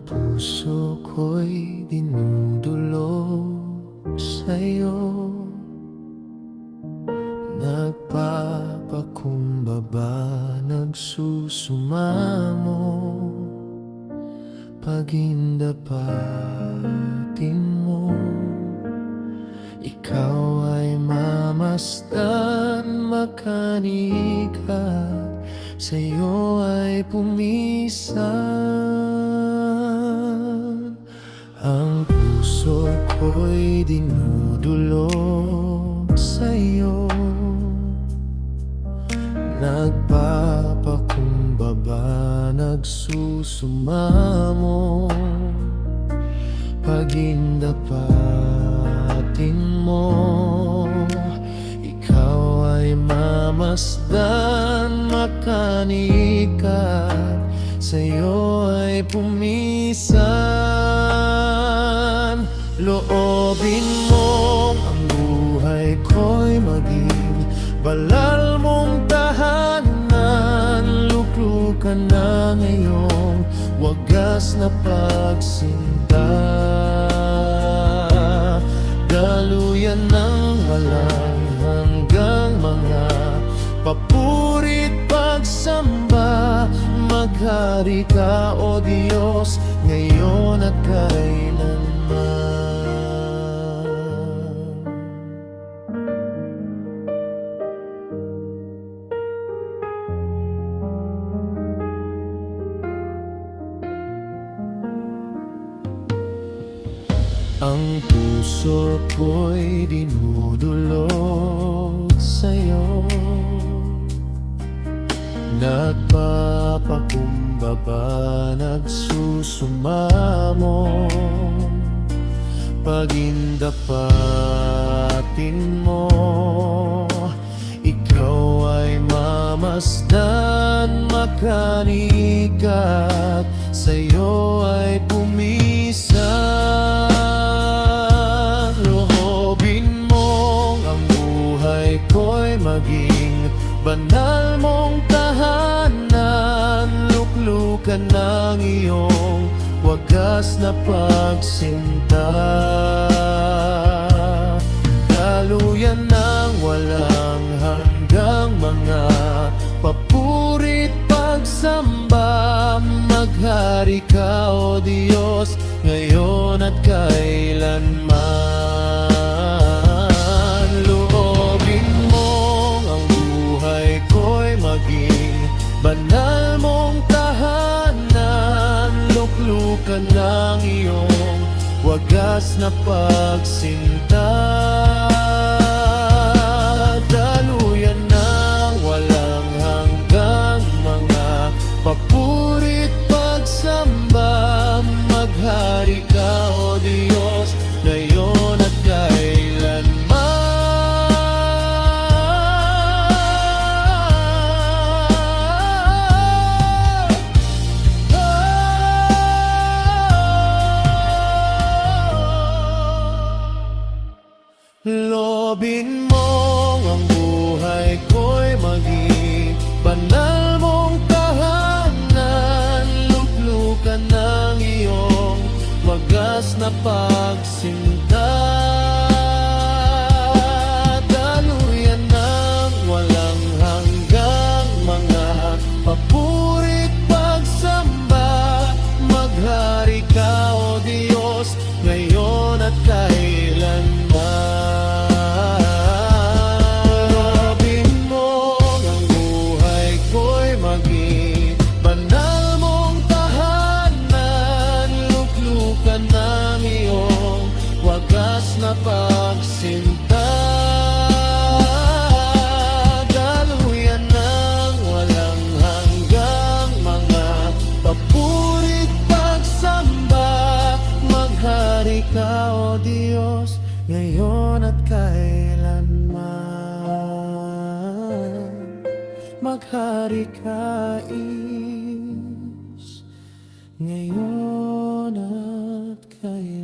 puso ko'y dinudulog sa'yo, nagpapakumbaba, nagsusumamo, pagindapatin mo. Ikaw ay mamasdan, makanikat, sa'yo ay pumisan. Ang puso ko'y dinudulog sa'yo, nagpapakumbaba, nagsusumamo, pagindapatin mo. Ikaw ay mamasdan, makanikat, sa'yo ay pumisan. Loobin mo ang buhay ko'y maging balal mong tahanan. Luklukan na ngayong wagas na pagsinta, daluyan ng walang hanggang mga papurit pagsamba. Maghari ka, O Diyos, ngayon at kailanman. Ang puso ko'y dinudulog sa'yo, nagpapakumbaba, nagsusumamo, pagindapatin mo. Ikaw ay mamasdan, makanikat, sa'yo ay pumisan. Loobin mo ang buhay ko'y maging banal mong tahanan. Luklukan ng iyong wagas na pagsinta, daluyan ng walang hanggang mga papurit pagsamba. Maghari ka, O Diyos, ngayon at kailanman. Loobin mo ang buhay ko'y maging banal mong tahanan. Luklukan ng iyong wagas na pagsinta, daluyan ng walang hanggang mga papurit pagsamba. Maghari ka, O Diyos, ngayon at kailanman. Loobin mo ang buhay ko'y maging banal mong tahanan. Luklukan ng iyong wagas na pagsinta, daluyan ng walang hanggang mga papurit pagsamba. Maghari ka, O Diyos, ngayon at kailanman. Na pagsinta, daluyan ng walang hanggang mga papurit pagsamba. Maghari ka, O Diyos, ngayon at kailanman. Maghari ka, Is, ngayon at kailanman.